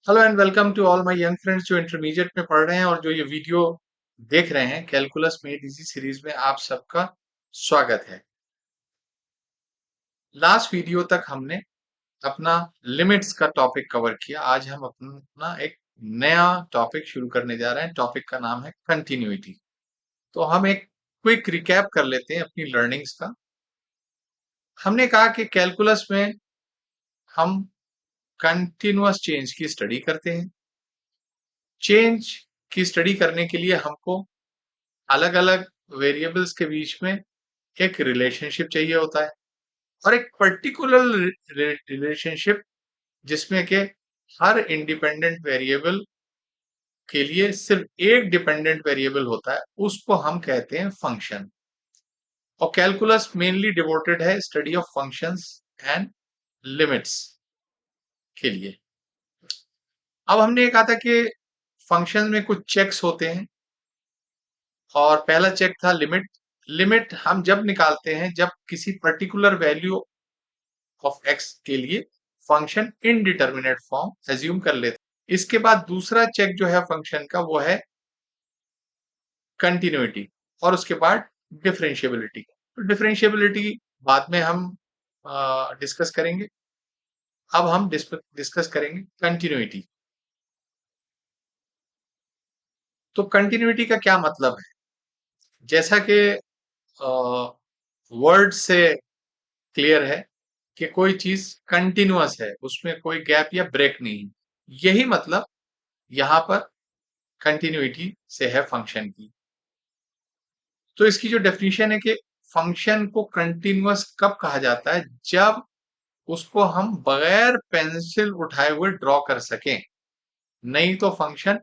Hello and welcome to all my young friends जो intermediate में पढ़ रहे हैं और जो ये वीडियो देख रहे हैं कैलकुलस मेड इजी सीरीज में आप सबका स्वागत है। लास्ट वीडियो तक हमने अपना लिमिट्स का टॉपिक कवर किया। आज हम अपना एक नया टॉपिक शुरू करने जा रहे हैं। टॉपिक का नाम है कंटिन्यूटी। तो हम एक क्विक रिकैप कर लेते हैं अपनी लर्निंग्स का। हमने कहा कि कैलकुलस में हम कंटिन्यूअस चेंज की स्टडी करते हैं। चेंज की स्टडी करने के लिए हमको अलग अलग वेरिएबल्स के बीच में एक रिलेशनशिप चाहिए होता है और एक पर्टिकुलर रिलेशनशिप जिसमें के हर इंडिपेंडेंट वेरिएबल के लिए सिर्फ एक डिपेंडेंट वेरिएबल होता है, उसको हम कहते हैं फंक्शन। और कैलकुलस मेनली डिवोटेड है study of functions and limits के लिए। अब हमने ये कहा था कि फंक्शन में कुछ चेक्स होते हैं और पहला चेक था लिमिट। लिमिट हम जब निकालते हैं जब किसी पर्टिकुलर वैल्यू ऑफ एक्स के लिए फंक्शन इनडिटर्मिनेट फॉर्म एज्यूम कर लेते हैं। इसके बाद दूसरा चेक जो है फंक्शन का वो है कंटिन्यूटी और उसके बाद डिफरेंशिएबिलिटी। तो डिफरेंशिएबिलिटी बाद में हम डिस्कस करेंगे। अब हम डिस्कस करेंगे कंटिन्यूटी। तो कंटिन्यूटी का क्या मतलब है? जैसा कि वर्ड से क्लियर है कि कोई चीज कंटिन्यूअस है, उसमें कोई गैप या ब्रेक नहीं है। यही मतलब यहां पर कंटिन्यूटी से है फंक्शन की। तो इसकी जो डेफिनेशन है कि फंक्शन को कंटिन्यूअस कब कहा जाता है? जब उसको हम बगैर पेंसिल उठाए हुए ड्रॉ कर सकें, नहीं तो फंक्शन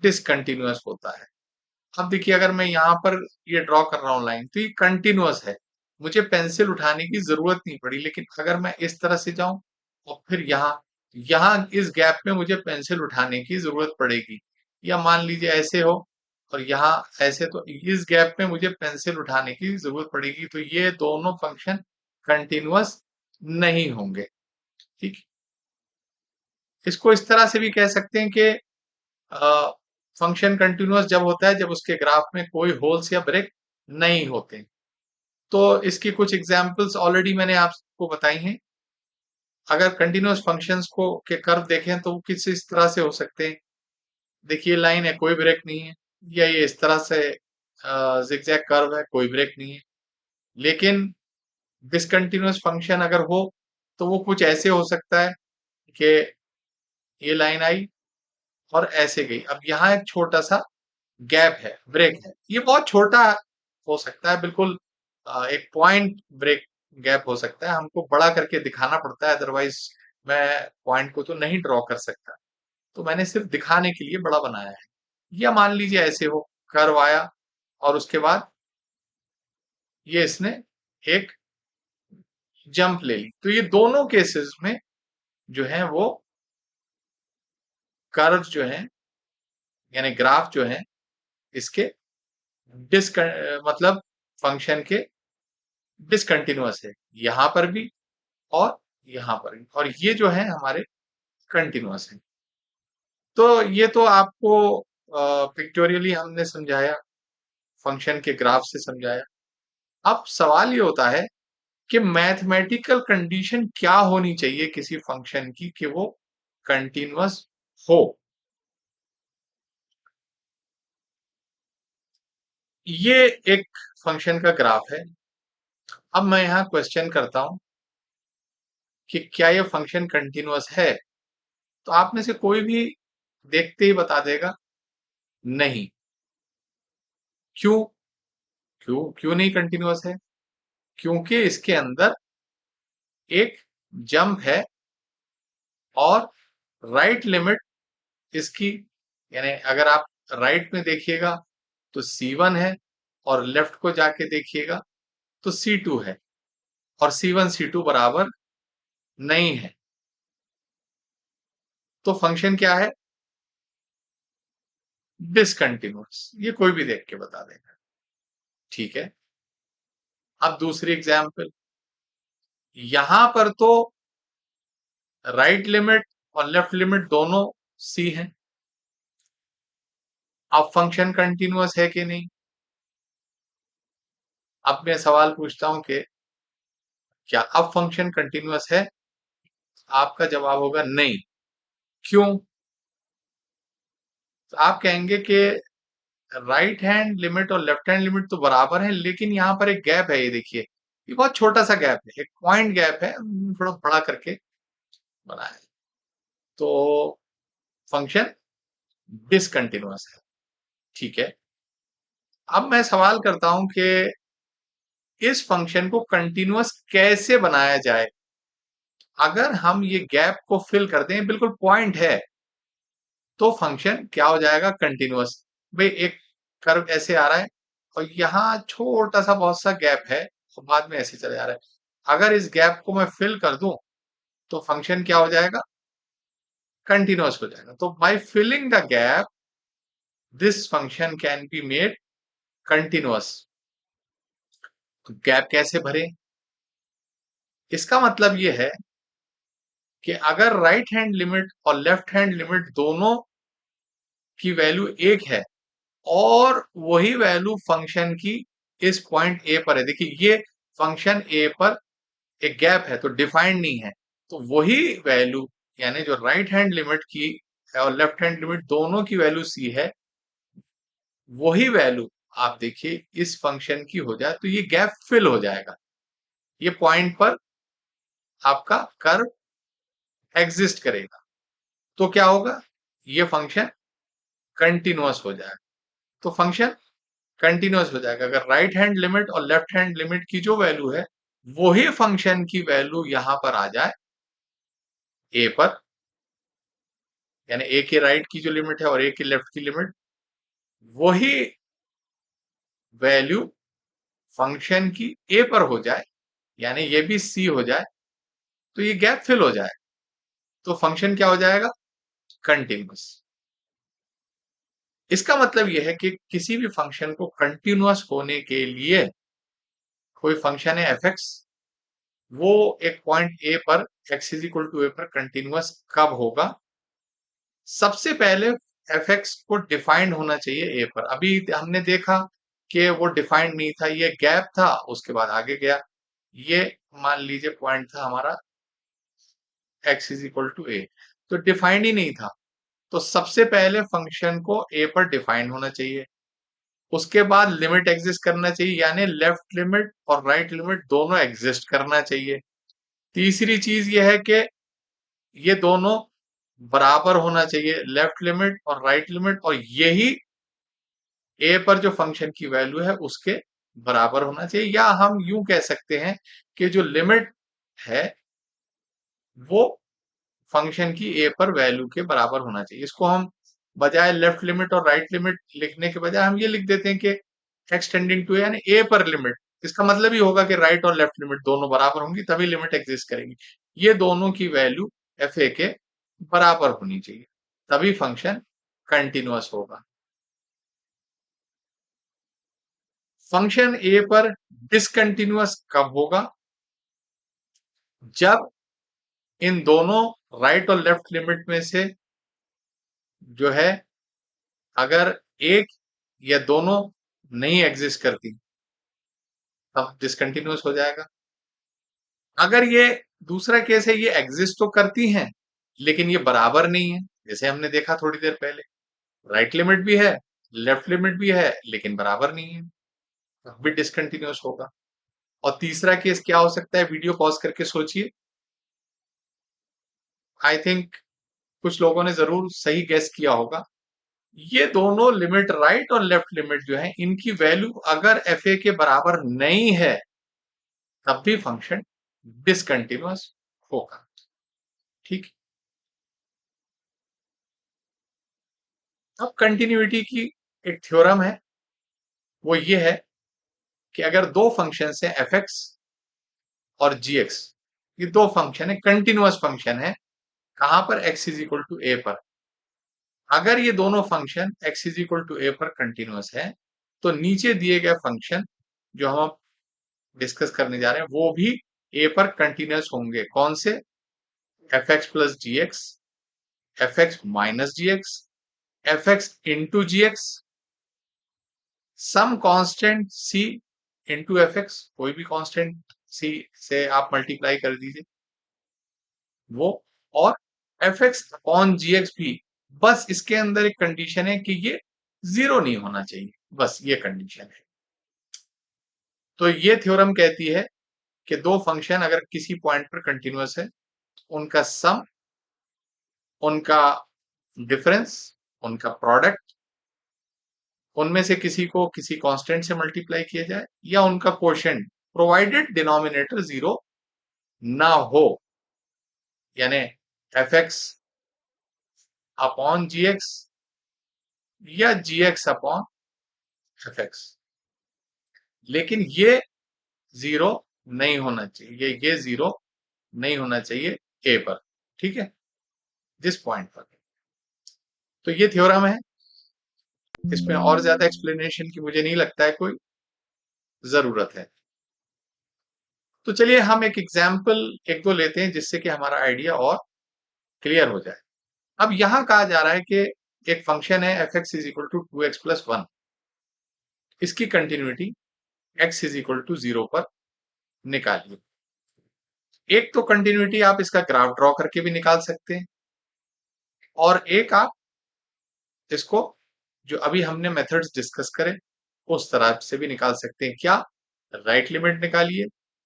डिसकंटिन्यूअस होता है। अब देखिए, अगर मैं यहां पर ये ड्रॉ कर रहा हूं लाइन, तो ये कंटिन्यूअस है, मुझे पेंसिल उठाने की जरूरत नहीं पड़ी। लेकिन अगर मैं इस तरह से जाऊं और फिर यहाँ यहाँ इस गैप में मुझे पेंसिल उठाने की जरूरत पड़ेगी, या मान लीजिए ऐसे हो और यहाँ ऐसे, तो इस गैप में मुझे पेंसिल उठाने की जरूरत पड़ेगी। तो ये दोनों फंक्शन कंटिन्यूअस नहीं होंगे। ठीक है? इसको इस तरह से भी कह सकते हैं कि फंक्शन कंटिन्यूअस जब होता है जब उसके ग्राफ में कोई होल्स या ब्रेक नहीं होते। तो इसकी कुछ एग्जांपल्स ऑलरेडी मैंने आपको बताई हैं। अगर कंटिन्यूअस फंक्शंस को के कर्व देखें तो वो किस इस तरह से हो सकते हैं। देखिए, लाइन है, कोई ब्रेक नहीं है, या ये इस तरह से जिगजैग कर्व है, कोई ब्रेक नहीं है। लेकिन डिसकंटिन्यूअस फंक्शन अगर हो तो वो कुछ ऐसे हो सकता है कि ये लाइन आई और ऐसे गई। अब यहाँ एक छोटा सा गैप है, ब्रेक है, ये बहुत छोटा हो सकता है, बिल्कुल एक पॉइंट ब्रेक गैप हो सकता है। हमको बड़ा करके दिखाना पड़ता है, अदरवाइज मैं पॉइंट को तो नहीं ड्रॉ कर सकता। तो मैंने सिर्फ दिखाने के लिए बड़ा बनाया है। या मान लीजिए ऐसे हो, कर्व आया और उसके बाद ये इसने एक जंप ले ली। तो ये दोनों केसेस में जो है वो कर्व जो है, यानी ग्राफ जो है, इसके डिस मतलब फंक्शन के डिसकंटिन्यूअस है, यहां पर भी और यहां पर भी, और ये जो है हमारे कंटिन्यूअस है। तो ये तो आपको पिक्टोरियली हमने समझाया, फंक्शन के ग्राफ से समझाया। अब सवाल ये होता है कि मैथमेटिकल कंडीशन क्या होनी चाहिए किसी फंक्शन की कि वो कंटिन्यूअस हो। ये एक फंक्शन का ग्राफ है। अब मैं यहां क्वेश्चन करता हूं कि क्या ये फंक्शन कंटिन्यूअस है? तो आप में से कोई भी देखते ही बता देगा नहीं। क्यों? क्यों नहीं कंटिन्यूअस है? क्योंकि इसके अंदर एक जंप है और राइट लिमिट इसकी, यानी अगर आप राइट में देखिएगा तो C1 है और लेफ्ट को जाके देखिएगा तो C2 है, और C1 C2 बराबर नहीं है। तो फंक्शन क्या है? डिसकंटिन्यूअस। ये कोई भी देख के बता देगा। ठीक है। अब दूसरी एग्जाम्पल, यहां पर तो राइट लिमिट और लेफ्ट लिमिट दोनों सी है। अब फंक्शन कंटिन्यूअस है कि नहीं? अब मैं सवाल पूछता हूं कि क्या अब फंक्शन कंटिन्यूअस है? आपका जवाब होगा नहीं। क्यों? तो आप कहेंगे कि राइट हैंड लिमिट और लेफ्ट हैंड लिमिट तो बराबर है, लेकिन यहाँ पर एक गैप है, ये देखिए, ये बहुत छोटा सा गैप है, एक पॉइंट गैप है, थोड़ा बड़ा करके बनाया है। तो फंक्शन डिसकंटिन्यूअस है। ठीक है। अब मैं सवाल करता हूं कि इस फंक्शन को कंटिन्यूअस कैसे बनाया जाए। अगर हम ये गैप को फिल कर दें, बिल्कुल पॉइंट है, तो फंक्शन क्या हो जाएगा? कंटिन्यूअस। भाई एक कर्व ऐसे आ रहा है और यहाँ छोटा सा बहुत सा गैप है और बाद में ऐसे चले जा रहा है। अगर इस गैप को मैं फिल कर दूं तो फंक्शन क्या हो जाएगा? कंटिन्यूअस हो जाएगा। तो by filling the gap this function can be made continuous. तो गैप कैसे भरे? इसका मतलब ये है कि अगर राइट हैंड लिमिट और लेफ्ट हैंड लिमिट दोनों की वैल्यू एक है और वही वैल्यू फंक्शन की इस पॉइंट ए पर है, देखिए ये फंक्शन ए पर एक गैप है तो डिफाइंड नहीं है, तो वही वैल्यू यानी जो राइट हैंड लिमिट की और लेफ्ट हैंड लिमिट दोनों की वैल्यू सी है, वही वैल्यू आप देखिए इस फंक्शन की हो जाए तो ये गैप फिल हो जाएगा। ये पॉइंट पर आपका कर्व एग्जिस्ट करेगा, तो क्या होगा? ये फंक्शन कंटिन्यूअस हो जाएगा। तो फंक्शन कंटिन्यूअस हो जाएगा अगर राइट हैंड लिमिट और लेफ्ट हैंड लिमिट की जो वैल्यू है वही फंक्शन की वैल्यू यहां पर आ जाए ए पर, यानी ए के राइट की जो लिमिट है और ए के लेफ्ट की लिमिट, वही वैल्यू फंक्शन की ए पर हो जाए, यानी ये भी सी हो जाए, तो ये गैप फिल हो जाए, तो फंक्शन क्या हो जाएगा? कंटिन्यूअस। इसका मतलब यह है कि किसी भी फंक्शन को कंटिन्यूअस होने के लिए कोई फंक्शन है एफ एक्स, वो एक पॉइंट ए पर x is equal to a पर कंटिन्यूअस कब होगा? सबसे पहले एफ एक्स को डिफाइंड होना चाहिए ए पर। अभी हमने देखा कि वो डिफाइंड नहीं था, ये गैप था, उसके बाद आगे गया। ये मान लीजिए पॉइंट था हमारा एक्स इज इक्वल टू ए, तो डिफाइंड ही नहीं था। तो सबसे पहले फंक्शन को ए पर डिफाइंड होना चाहिए, उसके बाद लिमिट एग्जिस्ट करना चाहिए, यानी लेफ्ट लिमिट और राइट लिमिट दोनों एग्जिस्ट करना चाहिए। तीसरी चीज यह है कि ये दोनों बराबर होना चाहिए, लेफ्ट लिमिट और राइट लिमिट, और यही ए पर जो फंक्शन की वैल्यू है उसके बराबर होना चाहिए। या हम यूं कह सकते हैं कि जो लिमिट है वो फंक्शन की ए पर वैल्यू के बराबर होना चाहिए। इसको हम बजाय लेफ्ट लिमिट और राइट लिमिट लिखने के बजाय हम ये लिख देते हैं कि एक्स टेंडिंग टू यानी ए पर लिमिट। इसका मतलब ही होगा कि राइट और लेफ्ट लिमिट दोनों बराबर होंगी तभी लिमिट एग्जिस्ट करेगी। ये दोनों की वैल्यू एफ ए के बराबर होनी चाहिए, तभी फंक्शन कंटिन्यूअस होगा। फंक्शन ए पर डिसकंटिन्यूअस कब होगा? जब इन दोनों राइट और लेफ्ट लिमिट में से जो है अगर एक या दोनों नहीं एग्जिस्ट करती, तब डिसकंटिन्यूअस हो जाएगा। अगर ये दूसरा केस है, ये एग्जिस्ट तो करती हैं लेकिन ये बराबर नहीं है, जैसे हमने देखा थोड़ी देर पहले, राइट लिमिट भी है लेफ्ट लिमिट भी है लेकिन बराबर नहीं है, तब भी डिसकंटिन्यूअस होगा। और तीसरा केस क्या हो सकता है? वीडियो पॉज करके सोचिए। आई थिंक कुछ लोगों ने जरूर सही गेस किया होगा। ये दोनों लिमिट राइट और लेफ्ट लिमिट जो है इनकी वैल्यू अगर एफ ए के बराबर नहीं है तब भी फंक्शन डिसकंटिन्यूअस होगा। ठीक। अब कंटिन्यूटी की एक थ्योरम है, वो ये है कि अगर दो फंक्शन है एफ एक्स और जी एक्स, ये दो फंक्शन है, कंटिन्यूअस फंक्शन है, कहां पर? X is equal to a पर। अगर ये दोनों function x is equal to a पर कंटिन्यूअस है तो नीचे दिए गए फंक्शन जो हम डिस्कस करने जा रहे हैं वो भी ए पर कंटिन्यूअस होंगे। कौन से? एफ एक्स प्लस जी एक्स एफ एक्स माइनस जी एक्स, एफ एक्स इंटू जी एक्स, सम कांस्टेंट सी इंटू एफ एक्स, कोई भी कांस्टेंट सी से आप मल्टीप्लाई कर दीजिए वो, और एफ एक्स अपॉन जी एक्स भी। बस इसके अंदर एक कंडीशन है कि ये जीरो नहीं होना चाहिए, बस ये कंडीशन है। तो ये थ्योरम कहती है कि दो फंक्शन अगर किसी पॉइंट पर कंटिन्यूअस है, उनका सम, उनका डिफरेंस, उनका प्रोडक्ट, उनमें से किसी को किसी कांस्टेंट से मल्टीप्लाई किया जाए, या उनका कोशेंट, प्रोवाइडेड डिनोमिनेटर जीरो ना हो, यानी एफ एक्स अपॉन जी एक्स या जी एक्स अपॉन एफ एक्स, लेकिन ये जीरो नहीं होना चाहिए, ये जीरो नहीं होना चाहिए ए पर, ठीक है, जिस पॉइंट पर। तो ये थ्योरम है, इसमें और ज्यादा एक्सप्लेनेशन की मुझे नहीं लगता है कोई जरूरत है। तो चलिए हम एक एग्जाम्पल एक दो लेते हैं जिससे कि हमारा आइडिया और क्लियर हो जाए। अब यहां कहा जा रहा है कि एक फंक्शन है f x is equal to 2x plus 1, इसकी continuity x is equal to 0 पर निकालिए। एक तो कंटिन्यूटी आप इसका ग्राफ ड्रॉ करके भी निकाल सकते हैं, और एक आप इसको जो अभी हमने मेथड्स डिस्कस करे उस तरह से भी निकाल सकते हैं। क्या? राइट लिमिट निकालिए,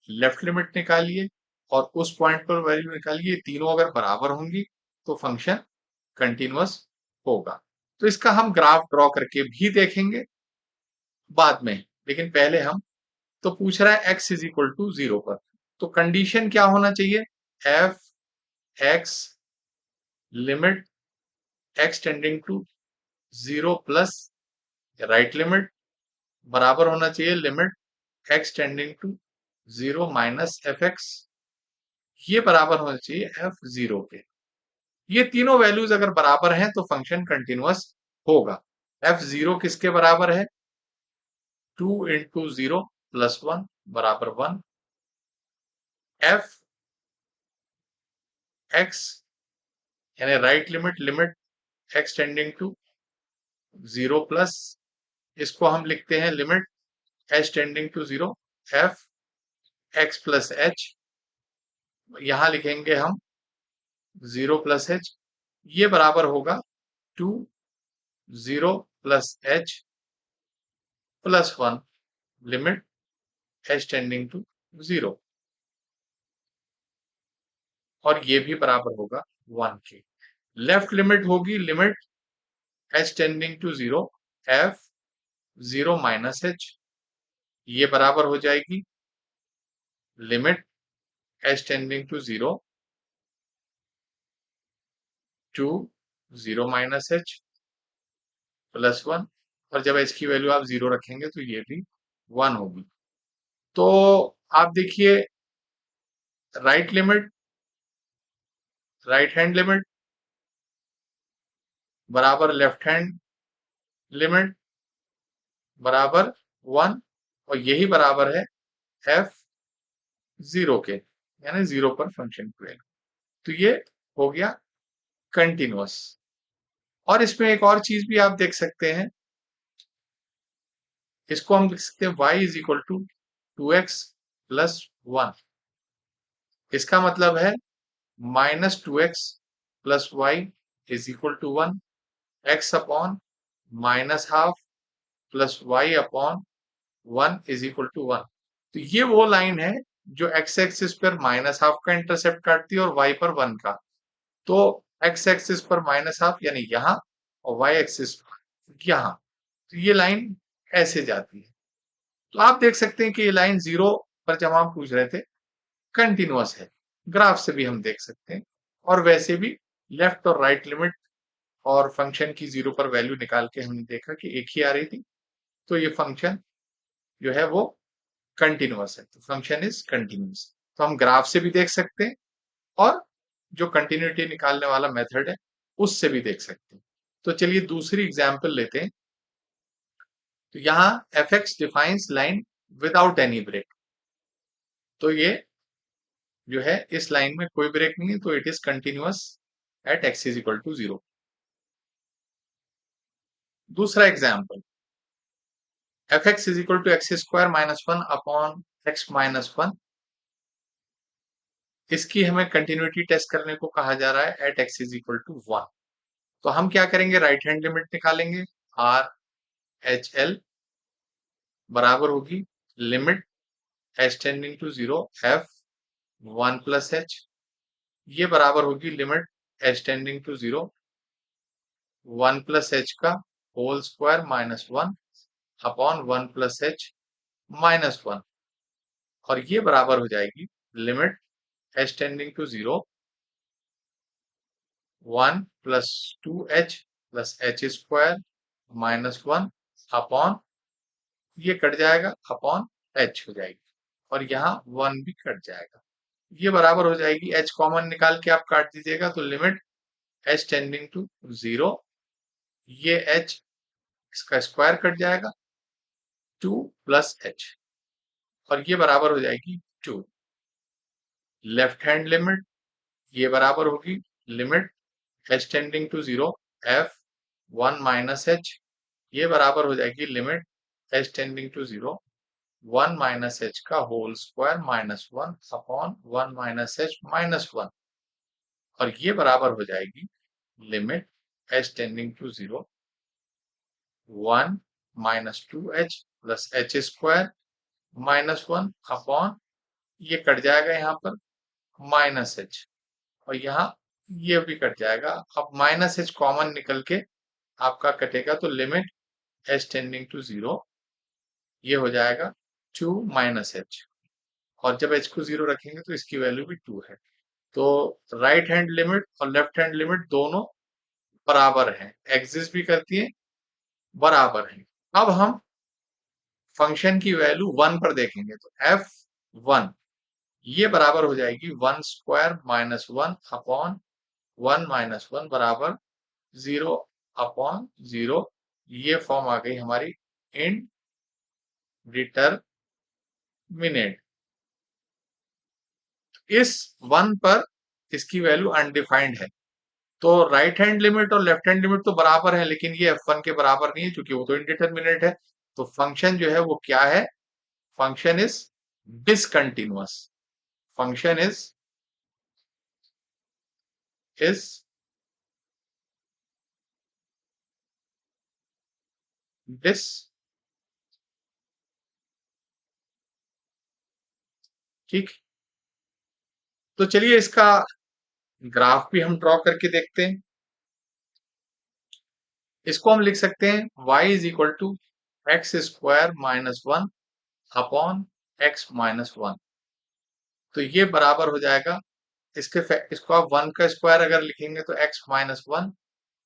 लेफ्ट लिमिट निकालिए, और उस पॉइंट पर वैल्यू निकालिए। तीनों अगर बराबर होंगी तो फंक्शन कंटिन्यूअस होगा। तो इसका हम ग्राफ ड्रॉ करके भी देखेंगे बाद में, लेकिन पहले हम, तो पूछ रहा है x इज इक्वल टू 0 पर, तो कंडीशन क्या होना चाहिए? F x limit x tending to 0 plus right limit बराबर होना चाहिए limit x tending to 0 minus f x, ये बराबर होना चाहिए एफ जीरो के। ये तीनों वैल्यूज अगर बराबर हैं तो फंक्शन कंटिन्यूअस होगा। एफ जीरो किसके बराबर है? 2 इंटू 0 प्लस 1 बराबर 1। एफ एक्स यानी right limit, limit x tending to 0 plus, इसको हम लिखते हैं limit h tending to 0 f x plus h, यहां लिखेंगे हम 0 प्लस एच, ये बराबर होगा 2 0 plus h plus 1 limit h tending to 0, और ये भी बराबर होगा 1 के। लेफ्ट लिमिट होगी limit h tending to 0 f 0 minus h, ये बराबर हो जाएगी limit h tending to 0 two 0 minus h plus 1, और जब h की वैल्यू आप 0 रखेंगे तो ये भी 1 होगी। तो आप देखिए, right limit, right hand limit बराबर लेफ्ट हैंड लिमिट बराबर 1, और यही बराबर है एफ जीरो के, यानी 0 पर फंक्शन की वैल्यू। तो ये हो गया कंटिन्यूअस। और इसमें एक और चीज भी आप देख सकते हैं, इसको हम लिख सकते हैं y is equal to 2x plus 1। इसका मतलब है minus 2x plus y is equal to 1, x upon minus half plus y upon 1 is equal to 1। तो ये वो लाइन है जो x एक्सिस पर माइनस हाफ का इंटरसेप्ट काटती है और y पर 1 का। तो x एक्सिस पर माइनस हाफ यानी यहां, और y एक्सिस यहां, तो ये लाइन ऐसे जाती है। तो आप देख सकते हैं कि ये लाइन 0 पर जब हम पूछ रहे थे कंटिन्यूअस है। ग्राफ से भी हम देख सकते हैं, और वैसे भी लेफ्ट और राइट लिमिट और फंक्शन की 0 पर वैल्यू निकाल के हमने देखा कि एक ही आ रही थी। तो ये फंक्शन जो है वो कंटिन्यूअस है, तो फंक्शन इज कंटिन्यूअस। तो हम ग्राफ से भी देख सकते हैं, और जो कंटिन्यूटी निकालने वाला मेथड है उससे भी देख सकते हैं। तो चलिए दूसरी एग्जांपल लेते हैं। तो यहाँ f x defines line without any break, तो ये जो है इस लाइन में कोई ब्रेक नहीं है, तो it is continuous at x is equal to 0। दूसरा example, f x is equal to x square minus one upon x minus one. इसकी हमें कंटिन्यूटी टेस्ट करने को कहा जा रहा है at x is equal to 1। तो हम क्या करेंगे, राइट हैंड लिमिट निकालेंगे, आर एच एल बराबर होगी limit h tending to 0 f 1 plus h, ये बराबर होगी limit h tending to 0 1 plus h का whole square minus 1 upon 1 plus h minus 1, और ये बराबर हो जाएगी limit h tending to 0 1 plus 2h plus h square minus 1 upon, ये कट जाएगा अपॉन h हो जाएगी, और यहाँ 1 भी कट जाएगा, ये बराबर हो जाएगी, h कॉमन निकाल के आप काट दीजिएगा तो लिमिट h टेंडिंग टू 0, ये h इसका स्क्वायर कट जाएगा 2 प्लस h, और ये बराबर हो जाएगी 2। लेफ्ट हैंड लिमिट ये बराबर होगी limit h tending to 0 f 1 minus h, ये बराबर हो जाएगी limit h tending to 0 1 minus h का whole square minus 1 upon 1 minus h minus 1, और ये बराबर हो जाएगी limit h tending to 0 1 minus 2h plus h square minus 1 upon, ये कट जाएगा यहाँ पर माइनस h, और यहाँ ये भी कट जाएगा, अब माइनस h कॉमन निकल के आपका कटेगा तो लिमिट h टेंडिंग टू 0 ये हो जाएगा 2 माइनस h, और जब h को 0 रखेंगे तो इसकी वैल्यू भी 2 है। तो राइट हैंड लिमिट और लेफ्ट हैंड लिमिट दोनों बराबर हैं, एग्जिस्ट भी करती है, बराबर है। अब हम फंक्शन की वैल्यू 1 पर देखेंगे तो f1 ये बराबर हो जाएगी 1 स्क्वायर माइनस 1 अपॉन 1 माइनस 1 बराबर 0 अपॉन 0, ये फॉर्म आ गई हमारी इनडिटरमिनेट। इस 1 पर इसकी वैल्यू अनडिफाइंड है, तो राइट हैंड लिमिट और लेफ्ट हैंड लिमिट तो बराबर है, लेकिन ये f1 के बराबर नहीं है क्योंकि वो तो इनडिटरमिनेट है। तो फंक्शन जो है वो क्या है, function is discontinuous, function is डिस, ठीक। तो चलिए इसका ग्राफ भी हम ड्रॉ करके देखते हैं। इसको हम लिख सकते हैं y is equal to x square minus 1 upon x minus 1, तो ये बराबर हो जाएगा, इसको आप 1 का स्क्वायर अगर लिखेंगे तो x minus 1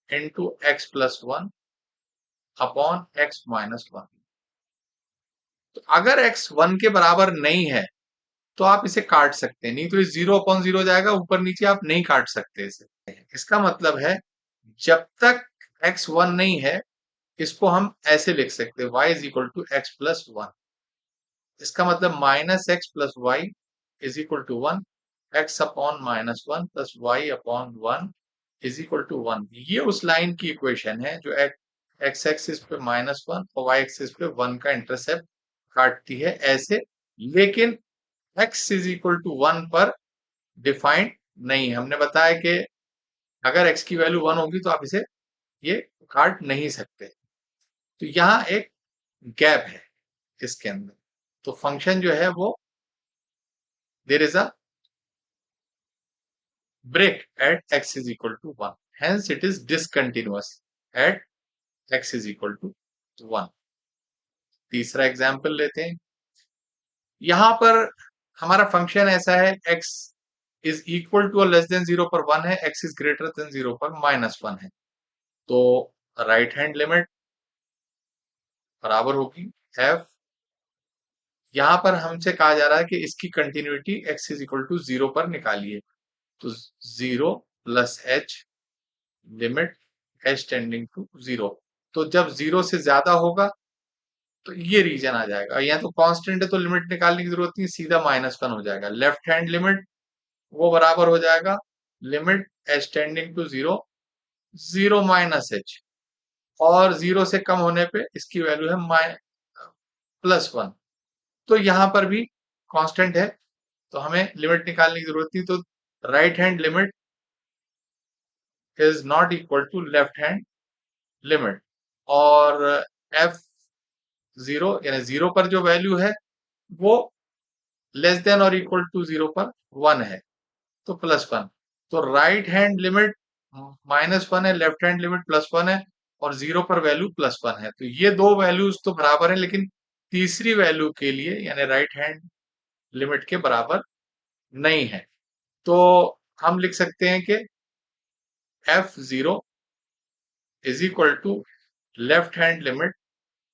into x plus 1 upon x minus 1। तो अगर x 1 के बराबर नहीं है तो आप इसे काट सकते हैं, नहीं तो ये 0 अपॉन 0 जाएगा, ऊपर नीचे आप नहीं काट सकते इसे। इसका मतलब है जब तक x 1 नहीं है इसको हम ऐसे लिख सकते हैं y is equal to x plus 1। इसका मतलब minus x plus y is equal to 1, x upon minus 1 plus y upon 1 is equal to 1। ये उस लाइन की इक्वेशन है जो एक्स एक्सिस पे माइनस 1 और वाई एक्सिस पे 1 का इंटरसेप्ट काटती है ऐसे, लेकिन x इज इक्वल टू 1 पर डिफाइंड नहीं है। हमने बताया कि अगर x की वैल्यू 1 होगी तो आप इसे ये काट नहीं सकते, तो यहाँ एक गैप है इसके अंदर। तो फंक्शन जो है वो there is a break at x is equal to 1, hence it is discontinuous at x is equal to 1। तीसरा एग्जाम्पल लेते हैं, यहां पर हमारा फंक्शन ऐसा है x is equal to less than 0 पर 1 है, x इज ग्रेटर देन 0 पर माइनस 1 है, तो राइट हैंड लिमिट बराबर होगी f, यहां पर हमसे कहा जा रहा है कि इसकी continuity x is equal to 0 पर निकालिए, तो 0 plus h limit h tending to 0, तो जब 0 से ज्यादा होगा तो ये रीजन आ जाएगा, यहाँ तो कांस्टेंट है तो लिमिट निकालने की जरूरत नहीं, सीधा माइनस 1 हो जाएगा। लेफ्ट हैंड लिमिट वो बराबर हो जाएगा limit h tending to zero, zero minus h, और जीरो से कम होने पे इसकी वैल्यू है +1। तो यहां पर भी कांस्टेंट है, तो हमें लिमिट निकालने की जरूरत थी। तो right hand limit is not equal to left hand limit, और एफ जीरो यानी जीरो पर जो वैल्यू है वो लेस देन और इक्वल टू जीरो पर 1 है, तो +1। तो राइट हैंड लिमिट -1 है, लेफ्ट हैंड लिमिट +1 है, और जीरो पर वैल्यू +1 है। तो ये दो वैल्यूज तो बराबर है, लेकिन तीसरी वैल्यू के लिए यानी राइट हैंड लिमिट के बराबर नहीं है। तो हम लिख सकते हैं कि f0 is equal to left hand limit,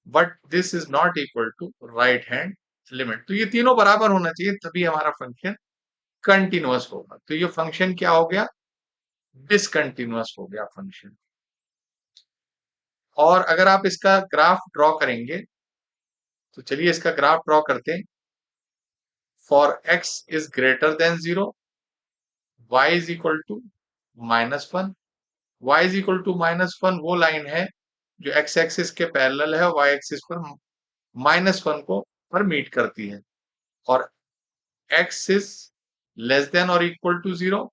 but this is not equal to right hand limit. तो ये तीनों बराबर होना चाहिए, तभी हमारा फंक्शन कंटिन्यूअस होगा। तो ये फंक्शन क्या हो गया? डिसकंटिन्यूअस हो गया फंक्शन। और अगर आप इसका ग्राफ ड्रॉ करेंगे, तो चलिए इसका ग्राफ ड्रॉ करते हैं। For x is greater than 0, y is equal to -1। y is equal to -1 वो लाइन है जो x एक्सिस के पैरेलल है और y एक्सिस पर -1 को पर मीट करती है। और x इज लेस देन और equal to 0,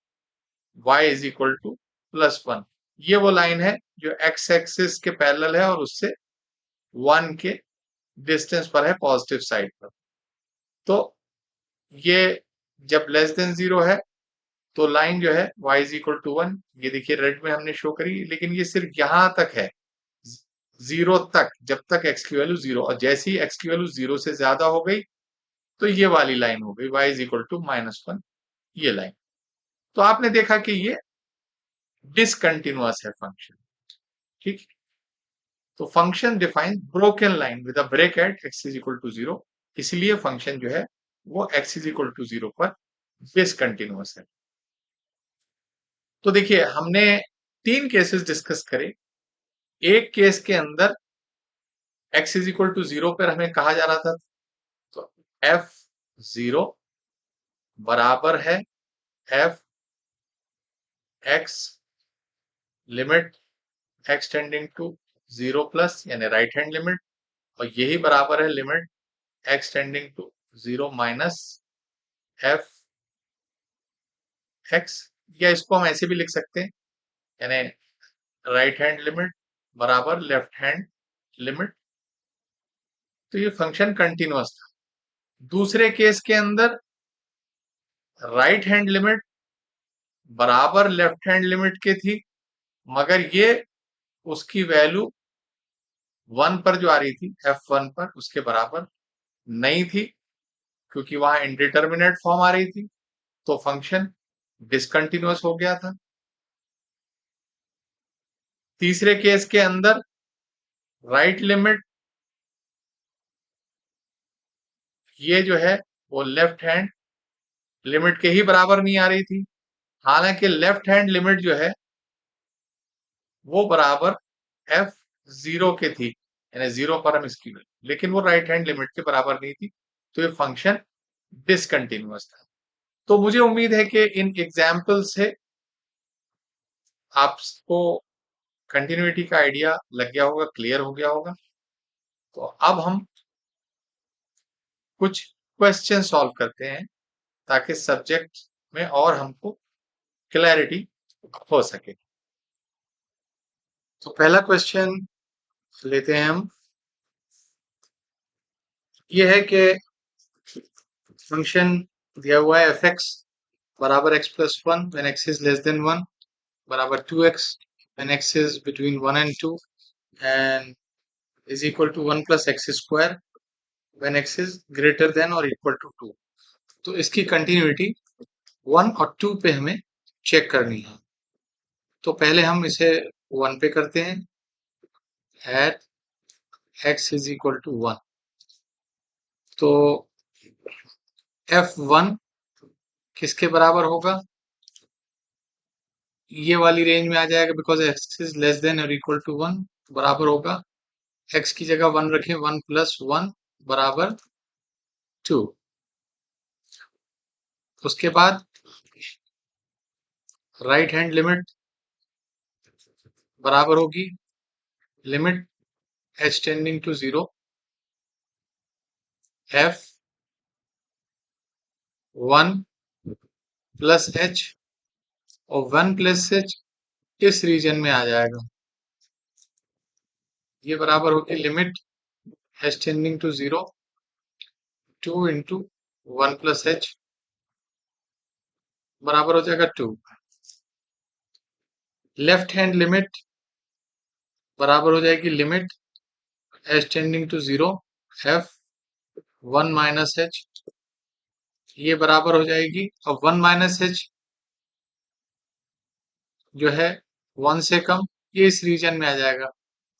y is equal to +1। ये वो लाइन है जो x एक्सिस के पैरेलल है और उससे 1 के डिस्टेंस पर है, पॉजिटिव साइड पर। तो ये जब लेस देन 0 है तो लाइन जो है y इज इक्वल टू 1, ये देखिए रेड में हमने शो करी, लेकिन ये सिर्फ यहां तक है, 0 तक, जब तक x की वैल्यू 0, और जैसे ही x की वैल्यू 0 से ज्यादा हो गई तो ये वाली लाइन हो गई y इज इक्वल टू -1, ये लाइन। तो आपने देखा कि ये डिसकंटिन्यूअस है फंक्शन, ठीक। तो function define broken line with a break at x is equal to 0, इसलिए फंक्शन जो है वो x इज इक्वल टू 0 पर डिसकंटिन्यूअस है। तो देखिए हमने 3 केसेस डिस्कस करे। एक केस के अंदर x इज इक्वल टू 0 पर हमें कहा जा रहा था, तो f0 बराबर है f x limit x tending to 0 plus यानी राइट हैंड लिमिट, और यही बराबर है limit x tending to 0 minus f x, या इसको हम ऐसे भी लिख सकते हैं यानी राइट हैंड लिमिट बराबर लेफ्ट हैंड लिमिट। तो ये फंक्शन कंटिन्यूअस था। दूसरे केस के अंदर राइट हैंड लिमिट बराबर लेफ्ट हैंड लिमिट के थी, मगर ये उसकी वैल्यू 1 पर जो आ रही थी, f1 पर, उसके बराबर नहीं थी, क्योंकि वहां इंडिटरमिनेट फॉर्म आ रही थी, तो फंक्शन डिसकंटिन्यूअस हो गया था। तीसरे केस के अंदर राइट लिमिट ये जो है वो लेफ्ट हैंड लिमिट के ही बराबर नहीं आ रही थी, हालांकि लेफ्ट हैंड लिमिट जो है वो बराबर f0 के थी, यानी 0 पर हम इसकी, लेकिन वो राइट हैंड लिमिट के बराबर नहीं थी, तो ये फंक्शन डिसकंटिन्यूअस था। तो मुझे उम्मीद है कि इन एग्जाम्पल से आपको कंटिन्यूटी का आइडिया लग गया होगा, क्लियर हो गया होगा। तो अब हम कुछ क्वेश्चन सॉल्व करते हैं ताकि सब्जेक्ट में और हमको क्लैरिटी हो सके। तो पहला क्वेश्चन लेते हैं हम, ये है कि फंक्शन दिया हुआ है f(x) बराबर x plus 1 when x is less than 1, बराबर 2x when x is between 1 and 2, and is equal to 1 plus x square when x is greater than or equal to 2। तो इसकी कंटिन्यूटी 1 और 2 पे हमें चेक करनी है। तो पहले हम इसे 1 पे करते हैं, at x is equal to 1। तो f1 किसके बराबर होगा? ये वाली रेंज में आ जाएगा, because x is less than और इक्वल टू 1, बराबर होगा, x की जगह 1 रखें, 1 प्लस 1 बराबर 2। उसके बाद राइट हैंड लिमिट बराबर होगी limit h tending to 0 f 1 plus h, और 1 प्लस h इस रीजन में आ जाएगा। ये बराबर होगी limit h tending to 0 2 into 1 plus h बराबर हो जाएगा 2। लेफ्ट हैंड लिमिट बराबर हो जाएगी limit h tending to 0 f 1 minus h, ये बराबर हो जाएगी, और 1 माइनस h जो है 1 से कम, ये इस रीजन में आ जाएगा।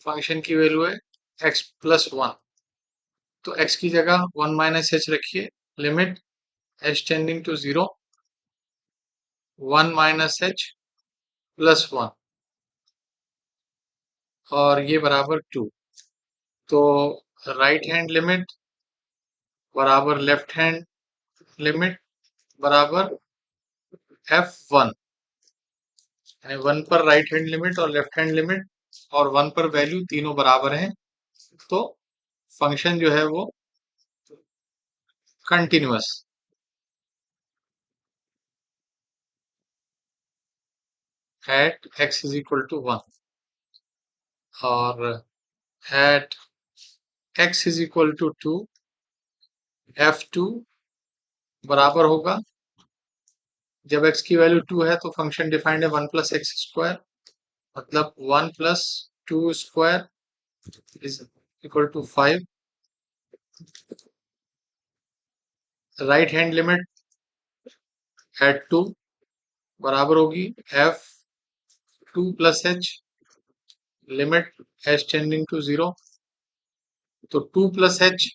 फंक्शन की वैल्यू है x प्लस 1, तो x की जगह 1 माइनस h रखिए, limit h tending to 0 1 minus h plus 1, और ये बराबर 2। तो राइट हैंड लिमिट बराबर लेफ्ट हैंड लिमिट बराबर f1, यानी 1 पर राइट हैंड लिमिट और लेफ्ट हैंड लिमिट और 1 पर वैल्यू तीनों बराबर हैं, तो फंक्शन जो है वो continuous at x is equal to 1 और at x is equal to 2 f2 बराबर होगा, जब x की वैल्यू 2 है तो फंक्शन डिफाइंड है 1 प्लस एक्स स्क्वायर, मतलब 1 plus 2 square is equal to 5। Right hand limit at 2 बराबर होगी f 2 plus h, limit h tending to 0, तो 2 प्लस h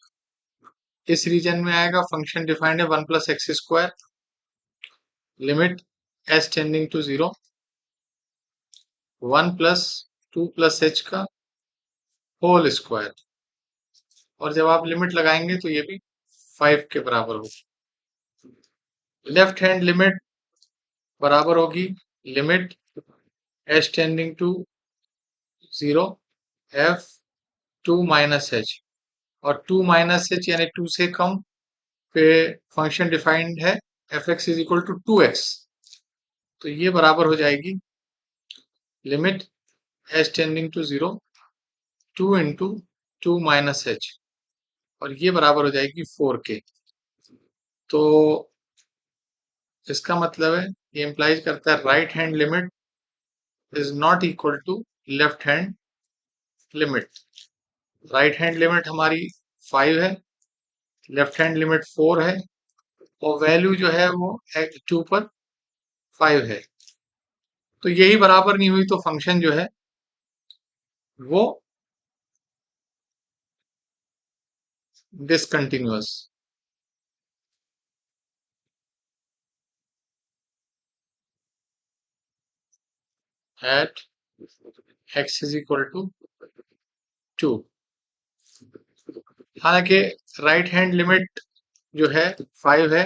इस रीजन में आएगा। फंक्शन डिफाइंड है 1 plus x square, limit h tending to 0 1 plus 2 plus h का whole square, और जब आप लिमिट लगाएंगे तो ये भी 5 के बराबर होगी। लेफ्ट हैंड लिमिट बराबर होगी limit h tending to 0 f 2 minus h, और 2 माइनस h यानी 2 से कम पे फंक्शन डिफाइंड है fx is equal to 2x, तो ये बराबर हो जाएगी limit h tending to 0 2 into 2 minus h, और ये बराबर हो जाएगी 4 के। तो इसका मतलब है ये इम्प्लाइज करता है right hand limit is not equal to left hand limit. Right hand limit हमारी 5 है, लेफ्ट हैंड लिमिट 4 है, और वैल्यू जो है वो 2 पर 5 है, तो यही बराबर नहीं हुई तो फंक्शन जो है वो discontinuous at x is equal to 2। हालांकि राइट हैंड लिमिट जो है 5 है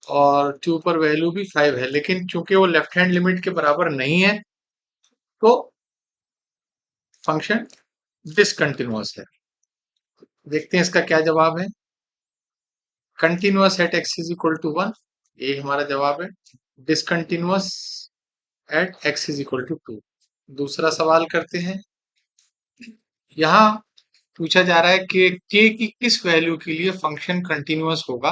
और 2 पर वैल्यू भी 5 है, लेकिन चूंकि वो लेफ्ट हैंड लिमिट के बराबर नहीं है तो फंक्शन डिसकंटिन्यूअस है। देखते हैं इसका क्या जवाब है। Continuous at x is equal to 1, ये हमारा जवाब है। Discontinuous at x is equal to 2। दूसरा सवाल करते हैं। यहाँ पूछा जा रहा है कि k की किस वैल्यू के लिए फंक्शन कंटिन्यूअस होगा।